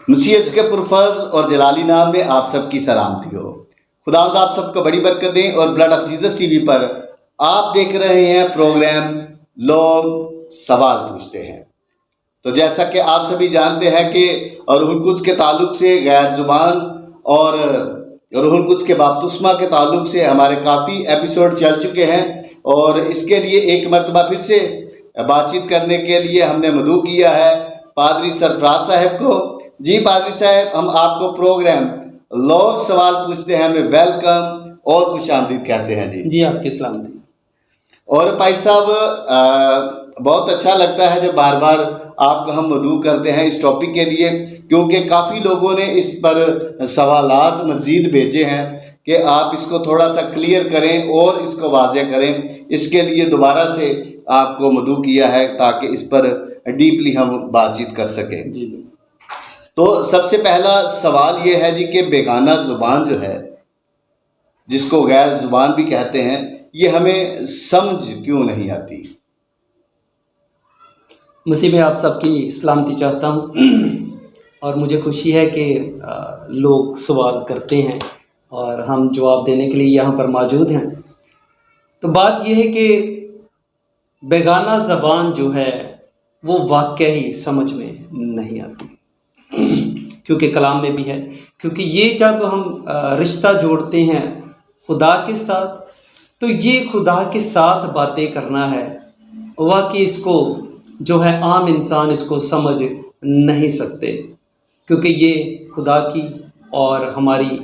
مسیح کے پرفضل اور جلالی نام میں آپ سب کی سلامتی ہو۔ خداوند آپ سب کو بڑی برکت دیں۔ اور blood of Jesus T V پر آپ دیکھ رہے ہیں پروگرام لوگ سوال پوچھتے ہیں۔ تو جیسا کہ آپ سبھی جانتے ہیں کہ روح القدس کے تعلق سے غیر زبان اور روح القدس کے بپتسمہ کے تعلق سے ہمارے کافی ایپیسوڈ چل چکے ہیں، اور اس کے لیے ایک مرتبہ پھر سے بات چیت کرنے کے لیے ہم نے مدعو کیا ہے پادری سرفراز صاحب کو۔ جی پادری صاحب، ہم آپ کو پروگرام لوگ سوال پوچھتے ہیں ہمیں ویلکم اور خوش آمدید کہتے ہیں۔ جی آپ کی سلامتی۔ اور بھائی صاحب، بہت اچھا لگتا ہے جب بار بار آپ کو ہم مدعو کرتے ہیں اس ٹاپک کے لیے، کیونکہ کافی لوگوں نے اس پر سوالات مزید بھیجے ہیں کہ آپ اس کو تھوڑا سا کلیئر کریں اور اس کو واضح کریں۔ اس کے لیے دوبارہ سے آپ کو مدعو کیا ہے تاکہ اس پر ڈیپلی ہم بات چیت کر سکیں۔ جی تو سب سے پہلا سوال یہ ہے جی کہ بیگانہ زبان جو ہے، جس کو غیر زبان بھی کہتے ہیں، یہ ہمیں سمجھ کیوں نہیں آتی؟ مسیح میں آپ سب کی سلامتی چاہتا ہوں، اور مجھے خوشی ہے کہ لوگ سوال کرتے ہیں اور ہم جواب دینے کے لیے یہاں پر موجود ہیں۔ تو بات یہ ہے کہ بیگانہ زبان جو ہے وہ واقعی سمجھ میں نہیں آتی، کیونکہ کلام میں بھی ہے، کیونکہ یہ جب ہم رشتہ جوڑتے ہیں خدا کے ساتھ، تو یہ خدا کے ساتھ باتیں کرنا ہے۔ واقعی اس کو جو ہے عام انسان اس کو سمجھ نہیں سکتے، کیونکہ یہ خدا کی اور ہماری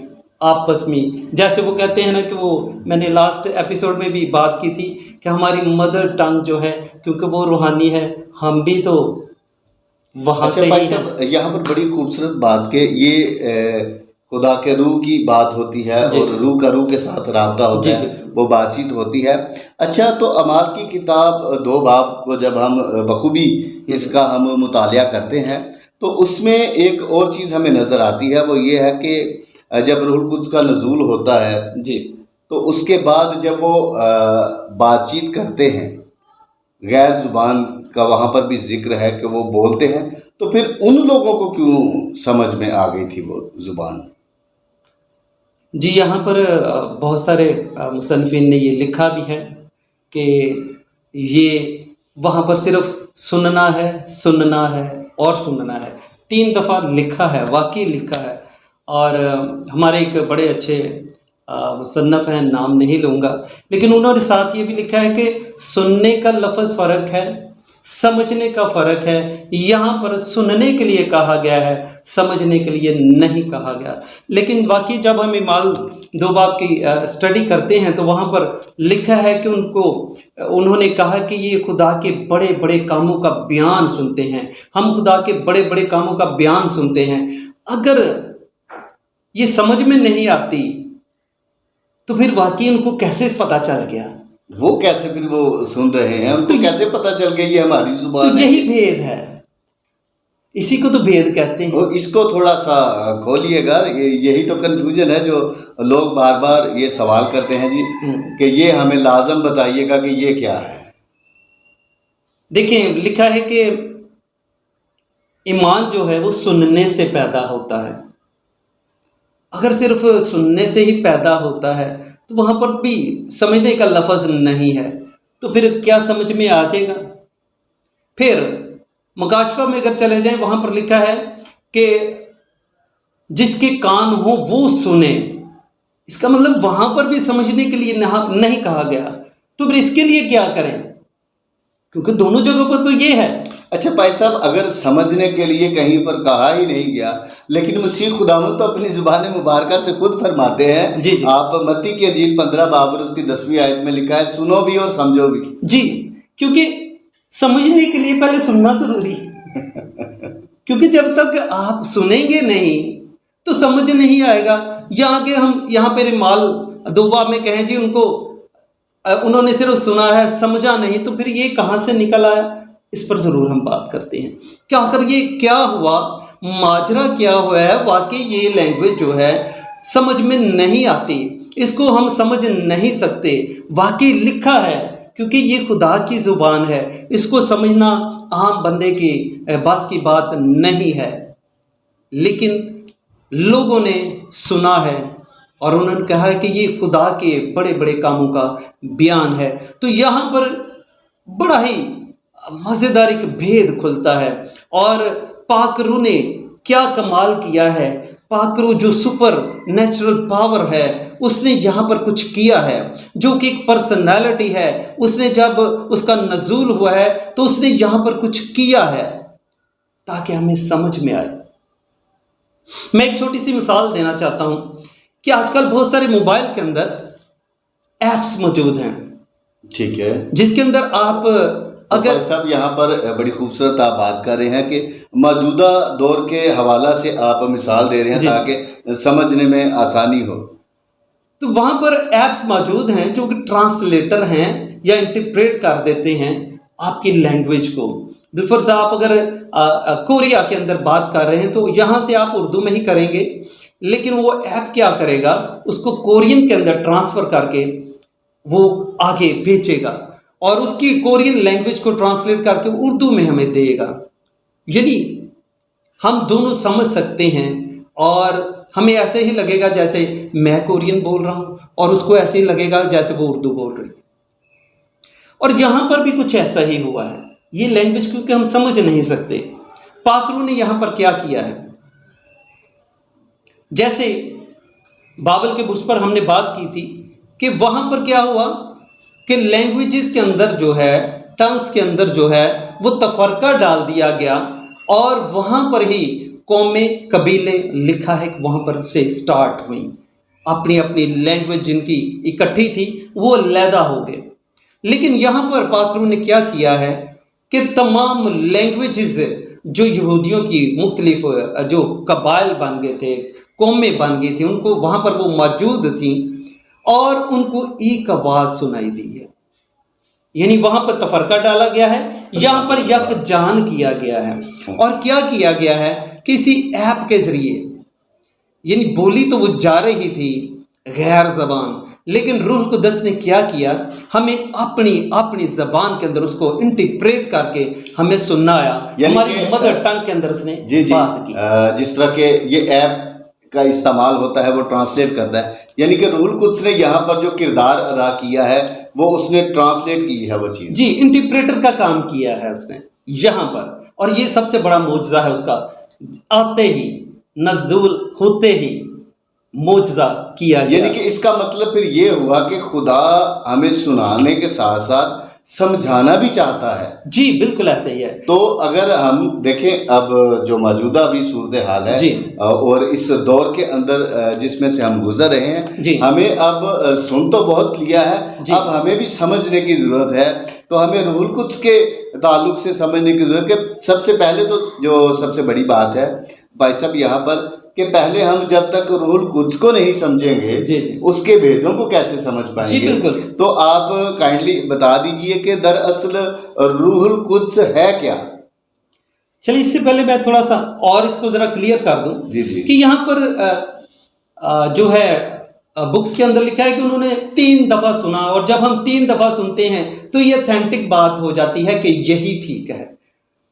آپس میں، جیسے وہ کہتے ہیں نا کہ وہ میں نے لاسٹ ایپیسوڈ میں بھی بات کی تھی کہ ہماری مدر ٹنگ جو ہے، کیونکہ وہ روحانی ہے، ہم بھی تو وہاں سے بھائی ہی ہیں۔ صاحب، یہاں پر بڑی خوبصورت بات کہ یہ خدا کے روح کی بات ہوتی ہے، اور روح کا روح کے ساتھ رابطہ ہوتا ہے، وہ بات چیت ہوتی ہے۔ اچھا، تو اعمال کی کتاب 2 باب کو جب ہم بخوبی اس کا ہم مطالعہ کرتے ہیں، تو اس میں ایک اور چیز ہمیں نظر آتی ہے، وہ یہ ہے کہ جب روح القدس کا نزول ہوتا ہے تو اس کے بعد جب وہ بات چیت کرتے ہیں، غیر زبان کا وہاں پر بھی ذکر ہے کہ وہ بولتے ہیں، تو پھر ان لوگوں کو کیوں سمجھ میں آ گئی تھی وہ زبان؟ جی یہاں پر بہت سارے مصنفین نے یہ لکھا بھی ہے کہ یہ وہاں پر صرف سننا ہے اور سننا ہے، 3 دفعہ لکھا ہے، واقعی لکھا ہے۔ اور ہمارے ایک بڑے اچھے مصنف ہیں، نام نہیں لوں گا، لیکن انہوں نے ساتھ یہ بھی لکھا ہے کہ سننے کا لفظ فرق ہے، سمجھنے کا فرق ہے۔ یہاں پر سننے کے لیے کہا گیا ہے، سمجھنے کے لیے نہیں کہا گیا۔ لیکن واقعی جب ہم اعمال 2 باب کی اسٹڈی کرتے ہیں تو وہاں پر لکھا ہے کہ انہوں نے کہا کہ یہ خدا کے بڑے بڑے کاموں کا بیان سنتے ہیں، ہم خدا کے بڑے بڑے کاموں کا بیان سنتے ہیں۔ اگر یہ سمجھ میں نہیں آتی تو پھر واقعی ان کو کیسے پتہ چل گیا؟ وہ کیسے پھر وہ سن رہے ہیں؟ ان کو کیسے پتہ چل گیا یہ ہماری زبان ہے؟ تو یہی بھید ہے، اسی کو تو بھید کہتے ہیں۔ اس کو تھوڑا سا کھولیے گا، یہی تو کنفیوژن ہے جو لوگ بار بار یہ سوال کرتے ہیں جی کہ یہ ہمیں لازم بتائیے گا کہ یہ کیا ہے۔ دیکھیں لکھا ہے کہ ایمان جو ہے وہ سننے سے پیدا ہوتا ہے۔ اگر صرف سننے سے ہی پیدا ہوتا ہے تو وہاں پر بھی سمجھنے کا لفظ نہیں ہے، تو پھر کیا سمجھ میں آ جائے گا؟ پھر مکاشفہ میں اگر چلے جائیں، وہاں پر لکھا ہے کہ جس کے کان ہوں وہ سنے۔ اس کا مطلب وہاں پر بھی سمجھنے کے لیے نہیں کہا گیا، تو پھر اس کے لیے کیا کریں؟ کیونکہ دونوں جگہوں پر تو یہ ہے۔ اچھا بھائی صاحب، اگر سمجھنے کے لیے کہیں پر کہا ہی نہیں گیا، لیکن مسیح خداوند تو اپنی زبان مبارکہ سے خود فرماتے ہیں، آپ متی کی انجیل 15 باب اور اس کی 10ویں آیت میں لکھا ہے، سنو بھی اور سمجھو بھی۔ جی، کیونکہ سمجھنے کے لیے پہلے سننا ضروری ہے، کیونکہ جب تک آپ سنیں گے نہیں تو سمجھ نہیں آئے گا۔ یہاں پہ اعمال 2 باب میں کہیں جی انہوں نے صرف سنا ہے، سمجھا نہیں، تو پھر یہ کہاں سے نکل آیا؟ اس پر ضرور ہم بات کرتے ہیں کہ آخر یہ کیا ہوا، ماجرا کیا ہوا ہے۔ واقعی یہ لینگویج جو ہے سمجھ میں نہیں آتی، اس کو ہم سمجھ نہیں سکتے. واقعی لکھا ہے کیونکہ یہ خدا کی زبان ہے، اس کو سمجھنا عام بندے کی بس کی بات نہیں ہے. لیکن لوگوں نے سنا ہے اور انہوں نے کہا ہے کہ یہ خدا کے بڑے بڑے کاموں کا بیان ہے. تو یہاں پر بڑا ہی مزیدار ایک بھید کھلتا ہے. اور پاک روح نے کیا کمال کیا ہے. پاک روح جو سپر نیچرل پاور ہے اس نے یہاں پر کچھ کیا ہے، جو کہ ایک پرسنالٹی ہے. اس نے جب اس کا نزول ہوا ہے تو اس نے یہاں پر کچھ کیا ہے تاکہ ہمیں سمجھ میں آئے. میں ایک چھوٹی سی مثال دینا چاہتا ہوں کہ آج کل بہت سارے موبائل کے اندر ایپس موجود ہیں، ٹھیک ہے جس کے اندر آپ اگر صاحب یہاں پر بڑی خوبصورت آپ بات کر رہے ہیں کہ موجودہ دور کے حوالہ سے آپ مثال دے رہے ہیں تاکہ سمجھنے میں آسانی ہو. تو وہاں پر ایپس موجود ہیں جو کہ ٹرانسلیٹر ہیں یا انٹرپریٹ کر دیتے ہیں آپ کی لینگویج کو. بالفرض آپ اگر کوریا کے اندر بات کر رہے ہیں تو یہاں سے آپ اردو میں ہی کریں گے، لیکن وہ ایپ کیا کرے گا، اس کو کورین کے اندر ٹرانسفر کر کے وہ آگے بیچے گا اور اس کی کورین لینگویج کو ٹرانسلیٹ کر کے اردو میں ہمیں دے گا. یعنی ہم دونوں سمجھ سکتے ہیں اور ہمیں ایسے ہی لگے گا جیسے میں کورین بول رہا ہوں اور اس کو ایسے ہی لگے گا جیسے وہ اردو بول رہی ہے. اور یہاں پر بھی کچھ ایسا ہی ہوا ہے. یہ لینگویج کیونکہ ہم سمجھ نہیں سکتے، پاک روح نے یہاں پر کیا کیا ہے. جیسے بابل کے برج پر ہم نے بات کی تھی کہ وہاں پر کیا ہوا کہ لینگویجز کے اندر جو ہے، ٹنگس کے اندر جو ہے وہ تفرقہ ڈال دیا گیا اور وہاں پر ہی قومیں، قبیلے لکھا ہے کہ وہاں پر سے سٹارٹ ہوئیں. اپنی اپنی لینگویج جن کی اکٹھی تھی وہ علیحدہ ہو گئے. لیکن یہاں پر پاک روح نے کیا کیا ہے کہ تمام لینگویجز جو یہودیوں کی مختلف جو قبائل بن گئے تھے، قومیں بن گئی تھیں، ان کو وہاں پر وہ موجود تھیں اور ان کو ایک آواز سنائی دی ہے. یعنی وہاں پر تفرقہ ڈالا گیا ہے، یہاں پر یک جان کیا گیا ہے. اور کیا کیا گیا ہے، کسی ایپ کے ذریعے، یعنی بولی تو وہ جا رہی تھی غیر زبان، لیکن روح القدس نے کیا کیا، ہمیں اپنی زبان کے اندر اس کو انٹرپریٹ کر کے ہمیں سنایا. ہماری مدر ٹنگ کے اندر اس نے بات کی. جس طرح کہ یہ ایپ کا استعمال ہوتا ہے وہ ٹرانسلیٹ کرتا ہے، یعنی کہ روح القدس نے یہاں پر جو کردار ادا کیا ہے وہ اس نے ٹرانسلیٹ کی ہے وہ چیز. جی، انٹرپریٹر کا کام کیا ہے اس نے یہاں پر. اور یہ سب سے بڑا معجزہ ہے اس کا، آتے ہی نزول ہوتے ہی معجزہ کیا گیا. یعنی کہ اس کا مطلب پھر یہ ہوا کہ خدا ہمیں سنانے کے ساتھ ساتھ سمجھانا بھی چاہتا ہے. جی بالکل ایسا ہی ہے. تو اگر ہم دیکھیں اب جو موجودہ ابھی صورتحال ہے اور اس دور کے اندر جس میں سے ہم گزر رہے ہیں، ہمیں اب سن تو بہت لیا ہے، اب ہمیں بھی سمجھنے کی ضرورت ہے. تو ہمیں روح القدس کے تعلق سے سمجھنے کی ضرورت ہے. سب سے پہلے تو جو سب سے بڑی بات ہے بھائی صاحب یہاں پر کہ پہلے ہم جب تک روح القدس کو نہیں سمجھیں گے اس کے بھیدوں کو کیسے سمجھ پائیں گے. تو آپ کائنڈلی بتا دیجئے کہ دراصل روح القدس ہے کیا. چلیے اس سے پہلے میں تھوڑا سا اور اس کو ذرا کلیئر کر دوں کہ یہاں پر جو ہے بکس کے اندر لکھا ہے کہ انہوں نے 3 دفعہ سنا، اور جب ہم 3 دفعہ سنتے ہیں تو یہ اتھینٹک بات ہو جاتی ہے کہ یہی ٹھیک ہے.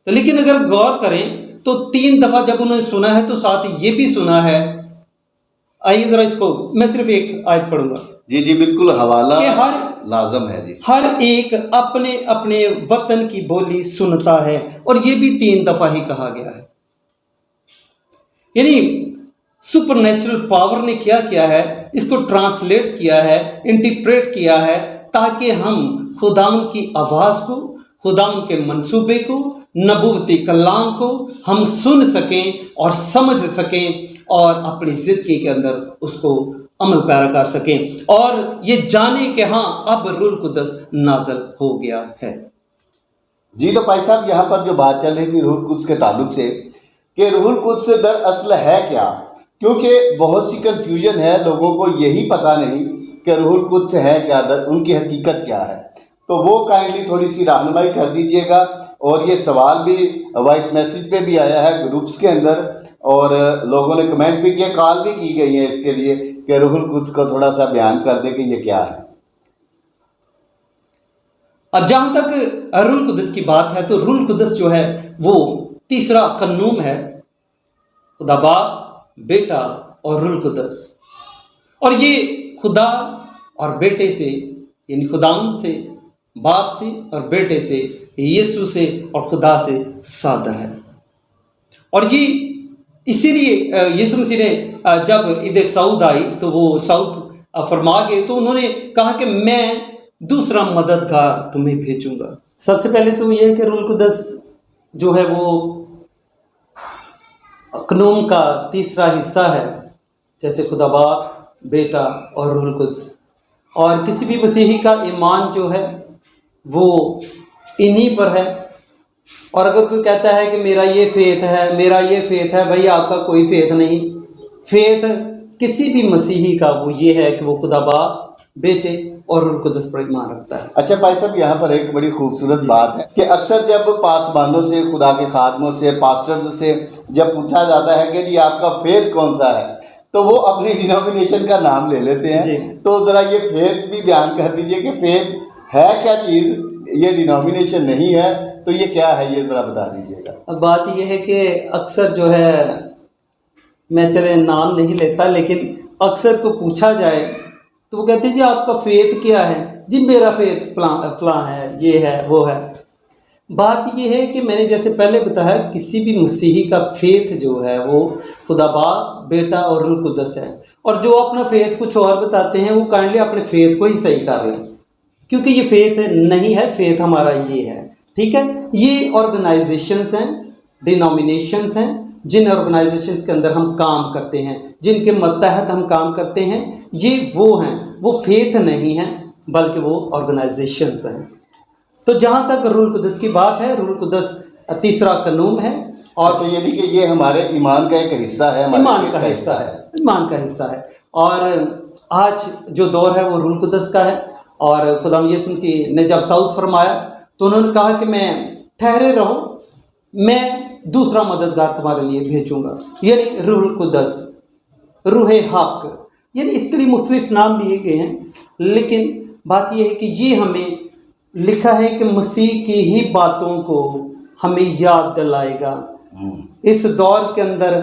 تو لیکن اگر غور کریں تو 3 دفعہ جب انہوں نے سنا ہے تو ساتھ یہ بھی سنا ہے. آئیے ذرا اس کو میں صرف ایک آیت پڑھوں گا. جی بالکل، حوالہ لازم ہے. جی، ہر ایک اپنے اپنے وطن کی بولی سنتا ہے، اور یہ بھی 3 دفعہ ہی کہا گیا ہے. یعنی سپر نیچرل پاور نے کیا کیا ہے، اس کو ٹرانسلیٹ کیا ہے، انٹرپریٹ کیا ہے تاکہ ہم خداوند کی آواز کو، خداوند کے منصوبے کو، نبوتی کلام کو ہم سن سکیں اور سمجھ سکیں اور اپنی زندگی کے اندر اس کو عمل پیرا کر سکیں، اور یہ جانے کہ ہاں اب روح القدس نازل ہو گیا ہے. جی تو بھائی صاحب یہاں پر جو بات چل رہی تھی روح القدس کے تعلق سے کہ روح القدس دراصل ہے کیا، کیونکہ بہت سی کنفیوژن ہے، لوگوں کو یہی پتہ نہیں کہ روح القدس ہے کیا، ان کی حقیقت کیا ہے. تو وہ کائنڈلی تھوڑی سی رہنمائی کر دیجئے گا. اور یہ سوال بھی وائس میسیج پہ بھی آیا ہے گروپس کے اندر، اور لوگوں نے کمنٹ بھی کیا، کال بھی کی گئی ہے اس کے لیے کہ روح القدس کو تھوڑا سا بیان کر دے کہ یہ کیا ہے۔ اب جہاں تک روح القدس کی بات ہے تو روح القدس جو ہے وہ تیسرا قنوم ہے، خدا باپ، بیٹا اور روح القدس، اور یہ خدا اور بیٹے سے یعنی خداوند سے، باپ سے اور بیٹے سے، یسوع سے اور خدا سے صادر ہے۔ اور یہ اسی لیے یسوع مسیح نے جب عید سعود آئی تو وہ سعود فرما گئے تو انہوں نے کہا کہ میں دوسرا مددگار تمہیں بھیجوں گا۔ سب سے پہلے تو یہ ہے کہ روح القدس جو ہے وہ قنوم کا تیسرا حصہ ہے، جیسے خدا باپ، بیٹا اور روح القدس، اور کسی بھی مسیحی کا ایمان جو ہے وہ انہی پر ہے۔ اور اگر کوئی کہتا ہے کہ میرا یہ فیتھ ہے، میرا یہ فیتھ ہے، بھائی آپ کا کوئی فیتھ نہیں۔ فیتھ کسی بھی مسیحی کا وہ یہ ہے کہ وہ خدا باپ، بیٹے اور روح القدس پر ایمان رکھتا ہے۔ اچھا بھائی صاحب، یہاں پر ایک بڑی خوبصورت بات ہے کہ اکثر جب پاسبانوں سے، خدا کے خادموں سے، پاسٹرز سے جب پوچھا جاتا ہے کہ جی آپ کا فیتھ کون سا ہے تو وہ اپنی ڈینومینیشن کا نام لے لیتے ہیں۔ تو ذرا یہ فیتھ بھی بیان کر دیجئے کہ فیتھ ہے کیا چیز، یہ ڈینومینیشن نہیں ہے تو یہ کیا ہے، یہ ذرا بتا دیجئے گا۔ اب بات یہ ہے کہ اکثر جو ہے، میں چلے نام نہیں لیتا، لیکن اکثر کو پوچھا جائے تو وہ کہتے ہیں جی آپ کا فیتھ کیا ہے؟ جی میرا فیتھ فلاں ہے، یہ ہے، وہ ہے۔ بات یہ ہے کہ میں نے جیسے پہلے بتایا، کسی بھی مسیحی کا فیتھ جو ہے وہ خدا باپ، بیٹا اور روح القدس ہے، اور جو اپنا فیتھ کچھ اور بتاتے ہیں وہ کائنڈلی اپنے فیتھ کو ہی صحیح کر لیں، کیونکہ یہ فیتھ نہیں ہے، فیتھ ہمارا یہ ہے، ٹھیک ہے۔ یہ آرگنائزیشنز ہیں، ڈینومینیشنز ہیں، جن آرگنائزیشنز کے اندر ہم کام کرتے ہیں، جن کے متحد ہم کام کرتے ہیں، یہ وہ ہیں، وہ فیتھ نہیں ہیں بلکہ وہ آرگنائزیشنز ہیں۔ تو جہاں تک روح القدس کی بات ہے، روح القدس تیسرا قنوم ہے، اور اچھا یعنی کہ یہ ہمارے ایمان کا ایک حصہ ہے، ایمان کا حصہ ہے، ایمان کا حصہ ہے۔ اور آج جو دور ہے وہ روح القدس کا ہے، اور خدا یسوع مسیح نے جب صعود فرمایا تو انہوں نے کہا کہ میں ٹھہرے رہو، میں دوسرا مددگار تمہارے لیے بھیجوں گا، یعنی روح القدس، روح حق، یعنی اس کے لیے مختلف نام دیے گئے ہیں، لیکن بات یہ ہے کہ یہ ہمیں لکھا ہے کہ مسیح کی ہی باتوں کو ہمیں یاد دلائے گا۔ اس دور کے اندر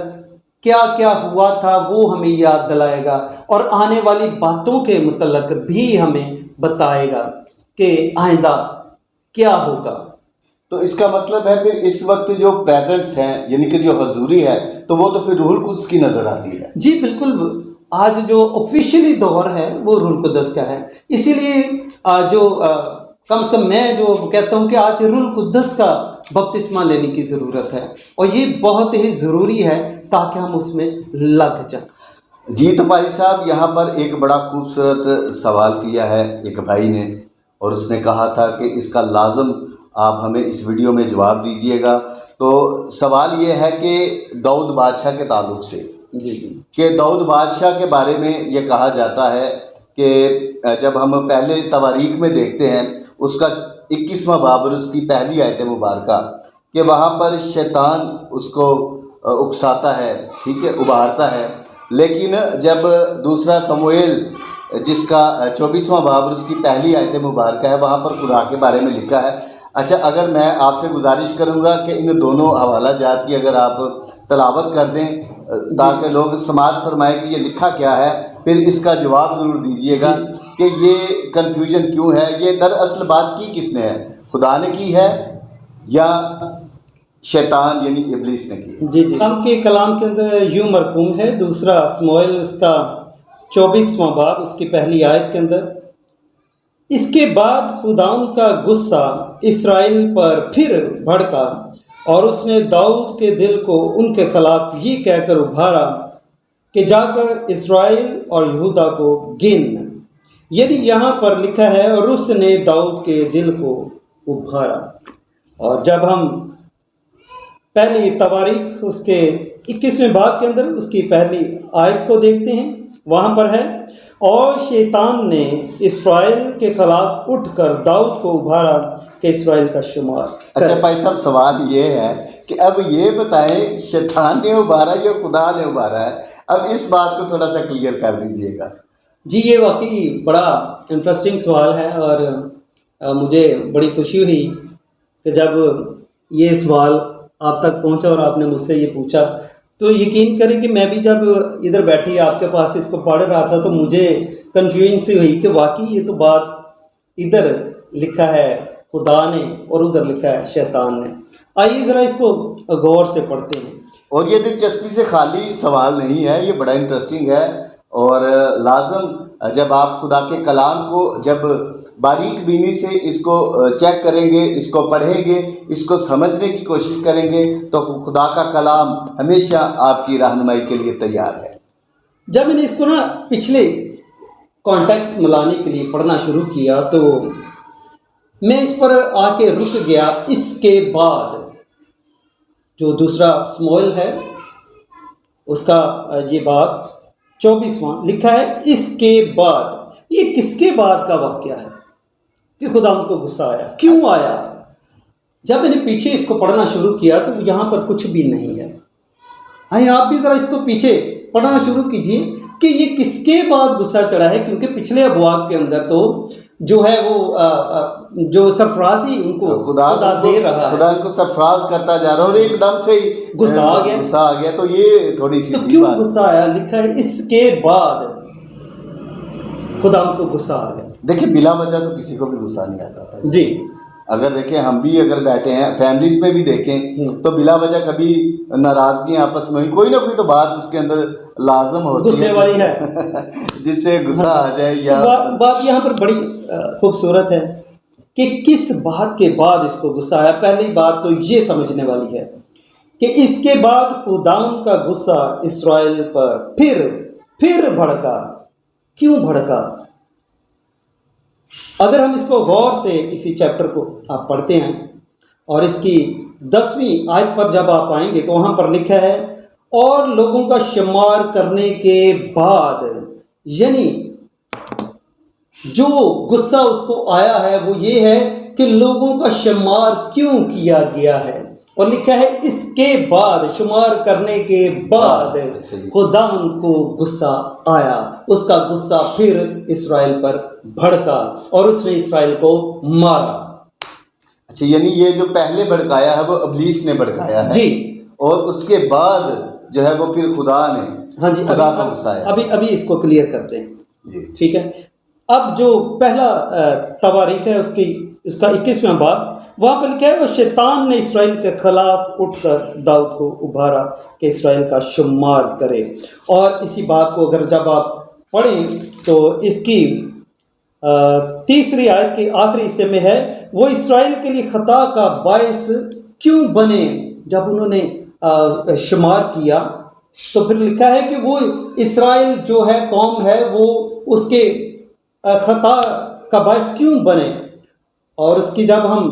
کیا کیا ہوا تھا وہ ہمیں یاد دلائے گا، اور آنے والی باتوں کے متعلق بھی ہمیں بتائے گا کہ آئندہ کیا ہوگا۔ تو اس کا مطلب ہے پھر اس وقت جو پریزنٹس ہیں، یعنی کہ جو حضوری ہے، تو وہ تو پھر روح القدس کی نظر آتی ہے۔ جی بالکل، آج جو آفیشیلی دور ہے وہ روح القدس کا ہے، اسی لیے جو کم سے کم میں جو کہتا ہوں کہ آج روح القدس کا بپتسمہ لینے کی ضرورت ہے، اور یہ بہت ہی ضروری ہے تاکہ ہم اس میں لگ جائیں۔ جی تو بھائی صاحب، یہاں پر ایک بڑا خوبصورت سوال کیا ہے ایک بھائی نے، اور اس نے کہا تھا کہ اس کا لازم آپ ہمیں اس ویڈیو میں جواب دیجئے گا۔ تو سوال یہ ہے کہ داؤد بادشاہ کے تعلق سے، کہ داؤد بادشاہ کے بارے میں یہ کہا جاتا ہے کہ جب ہم پہلے تواریخ میں دیکھتے ہیں اس کا 21واں باب اور اس کی پہلی آیت مبارکہ، کہ وہاں پر شیطان اس کو اکساتا ہے، ٹھیک ہے، ابھارتا ہے، لیکن جب دوسرا سموئیل جس کا 24واں باب اور اس کی پہلی آیت مبارکہ ہے، وہاں پر خدا کے بارے میں لکھا ہے۔ اچھا اگر میں آپ سے گزارش کروں گا کہ ان دونوں حوالہ جات کی اگر آپ تلاوت کر دیں تاکہ لوگ سماعت فرمائیں کہ یہ لکھا کیا ہے، پھر اس کا جواب ضرور دیجئے گا کہ یہ کنفیوژن کیوں ہے، یہ دراصل بات کی کس نے ہے، خدا نے کی ہے یا شیطان یعنی ابلیس نے کی؟ جی ہم کے کلام کے اندر یوں مرقوم ہے، دوسرا سموئیل اس کا 24واں باب اس کی پہلی آیت کے اندر، اس کے بعد خداوند کا غصہ اسرائیل پر پھر بھڑکا، اور اس نے داؤد کے دل کو ان کے خلاف یہ کہہ کر ابھارا کہ جا کر اسرائیل اور یہودا کو گن، یعنی یہاں پر لکھا ہے اور اس نے داؤد کے دل کو ابھارا۔ اور جب ہم پہلی تواریخ اس کے 21ویں باب کے اندر اس کی پہلی آیت کو دیکھتے ہیں، وہاں پر ہے اور شیطان نے اسرائیل کے خلاف اٹھ کر داؤد کو ابھارا کہ اسرائیل کا شمار۔ اچھا بھائی صاحب، سوال یہ ہے کہ اب یہ بتائیں شیطان نے ابھارا یا خدا نے ابھارا ہے؟ اب اس بات کو تھوڑا سا کلیئر کر دیجئے گا. جی یہ واقعی بڑا انٹرسٹنگ سوال ہے، اور مجھے بڑی خوشی ہوئی کہ جب یہ سوال آپ تک پہنچا اور آپ نے مجھ سے یہ پوچھا. تو یقین کریں کہ میں بھی جب ادھر بیٹھی آپ کے پاس اس کو پڑھ رہا تھا تو مجھے کنفیوژن سی ہوئی کہ واقعی یہ تو بات ادھر لکھا ہے خدا نے اور ادھر لکھا ہے شیطان نے. آئیے ذرا اس کو غور سے پڑھتے ہیں. اور یہ دلچسپی سے خالی سوال نہیں ہے، یہ بڑا انٹرسٹنگ ہے، اور لازم جب آپ خدا کے کلام کو جب باریک بینی سے اس کو چیک کریں گے، اس کو پڑھیں گے، اس کو سمجھنے کی کوشش کریں گے، تو خدا کا کلام ہمیشہ آپ کی رہنمائی کے لیے تیار ہے. جب میں نے اس کو پچھلے کانٹیکس ملانے کے لیے پڑھنا شروع کیا تو میں اس پر آ کے رک گیا. اس کے بعد جو دوسرا سموئیل ہے اس کا یہ باب 24واں لکھا ہے اس کے بعد. یہ کس کے بعد کا واقعہ ہے کہ خدا ان کو غصہ آیا؟ کیوں آیا؟ جب میں نے پیچھے اس کو پڑھنا شروع کیا تو یہاں پر کچھ بھی نہیں ہے. آئے آپ بھی ذرا اس کو پیچھے پڑھنا شروع کیجئے کہ یہ کس کے بعد غصہ چڑھا ہے، کیونکہ پچھلے ابواب کے اندر تو جو ہے وہ جو سرفرازی ان کو خدا دے رہا ہے، خدا ان کو سرفراز کرتا جا رہا ہے، اور ایک دم سے ہی غصہ آ گیا. تو یہ تھوڑی سی تو کیوں غصہ آیا؟ لکھا ہے اس کے بعد خدا ان کو غصہ آ گیا. دیکھیں بلا وجہ تو کسی کو بھی غصہ نہیں آتا تھا جی. اگر دیکھیں ہم بھی اگر بیٹھے ہیں فیملیز میں بھی دیکھیں تو بلا وجہ کبھی ناراضگیاں آپس میں کوئی نہ کوئی تو بات اس کے اندر لازم ہوتی غصے والی ہے جس سے غصہ آ جائے. یا بات یہاں پر بڑی خوبصورت ہے کہ کس بات کے بعد اس کو غصہ آیا. پہلی بات تو یہ سمجھنے والی ہے کہ اس کے بعد خداوند کا غصہ اسرائیل پر پھر بھڑکا. کیوں بھڑکا؟ اگر ہم اس کو غور سے اسی چیپٹر کو آپ پڑھتے ہیں اور اس کی 10ویں آیت پر جب آپ آئیں گے تو وہاں پر لکھا ہے اور لوگوں کا شمار کرنے کے بعد، یعنی جو غصہ اس کو آیا ہے وہ یہ ہے کہ لوگوں کا شمار کیوں کیا گیا ہے. اور لکھا ہے اس کے بعد، شمار کرنے کے بعد خداوند کو غصہ آیا. اس کا غصہ پھر اسرائیل پر بھڑکا اور اس نے اسرائیل کو مارا. اچھا، یعنی یہ جو پہلے بھڑکایا ہے وہ ابلیس نے بھڑکایا ہے. جی. اور اس کے بعد جو ہے وہ پھر خدا نے، ہاں جی، خدا کا غصہ آیا. ابھی اس کو کلیئر کرتے ہیں. جی ٹھیک ہے. اب جو پہلا تواریخ ہے اس کا 21واں باب، وہاں پہ لکھا ہے وہ شیطان نے اسرائیل کے خلاف اٹھ کر داؤد کو ابھارا کہ اسرائیل کا شمار کرے. اور اسی باب کو اگر جب آپ پڑھیں تو اس کی 3 آیت کے آخری حصے میں ہے وہ اسرائیل کے لیے خطا کا باعث کیوں بنے. جب انہوں نے شمار کیا تو پھر لکھا ہے کہ وہ اسرائیل جو ہے قوم ہے وہ اس کے خطا کا باعث کیوں بنے. اور اس کی جب ہم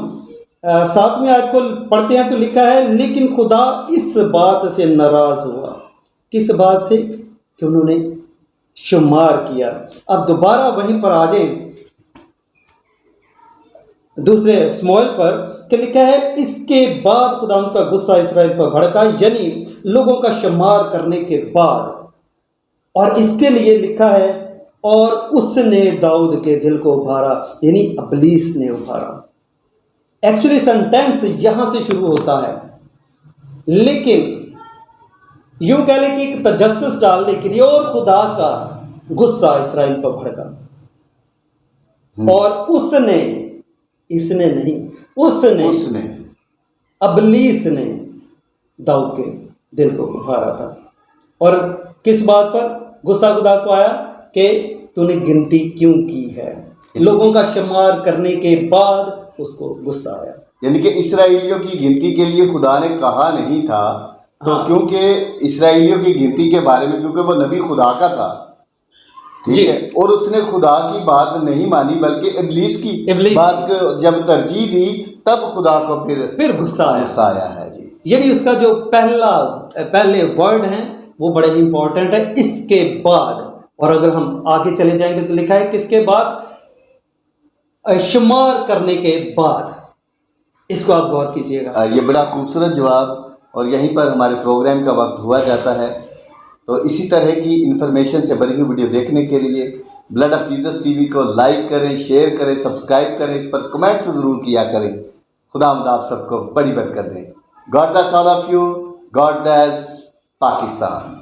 7ویں آیت کو پڑھتے ہیں تو لکھا ہے لیکن خدا اس بات سے ناراض ہوا. کس بات سے؟ کہ انہوں نے شمار کیا. اب دوبارہ وہیں پر آ جائیں دوسرے سموئیل پر کہ لکھا ہے اس کے بعد خدا ان کا غصہ اسرائیل پر بھڑکا، یعنی لوگوں کا شمار کرنے کے بعد. اور اس کے لیے لکھا ہے اور اس نے داؤد کے دل کو ابھارا، یعنی ابلیس نے ابھارا. ایکچولی سینٹینس یہاں سے شروع ہوتا ہے، لیکن یوں کہہ لیں کہ ایک تجسس ڈالنے کے لیے اور خدا کا غصہ اسرائیل پر بھڑکا. اور اس نے ابلیس نے داؤد کے دل کو ابھارا تھا. اور کس بات پر غصہ خدا کو آیا؟ کہ تو نے گنتی کیوں کی ہے. لوگوں کا شمار کرنے کے بعد اس کو غصہ آیا. یعنی کہ اسرائیلیوں کی گنتی کے لیے خدا نے کہا نہیں تھا، تو کیونکہ اسرائیلیوں کی گنتی کے بارے میں، کیونکہ وہ نبی خدا کا تھا، ٹھیک ہے، اور اس نے خدا کی بات نہیں مانی بلکہ ابلیس کی بات کو جب ترجیح دی تب خدا کو پھر غصہ آیا ہے. جی، یعنی اس کا جو پہلے ورڈ ہیں وہ بڑے ہی امپورٹنٹ ہے، اس کے بعد. اور اگر ہم آگے چلے جائیں گے تو لکھا ہے کس کے بعد؟ شمار کرنے کے بعد. اس کو آپ غور کیجئے گا. یہ بڑا خوبصورت جواب اور یہیں پر ہمارے پروگرام کا وقت ہوا جاتا ہے. تو اسی طرح کی انفارمیشن سے بھری ہوئی ویڈیو دیکھنے کے لیے بلڈ آف جیزس ٹی وی کو لائک کریں، شیئر کریں، سبسکرائب کریں، اس پر کمنٹ ضرور کیا کریں. خداوند آپ سب کو بڑی برکت دے. God bless all of you. God bless Pakistan.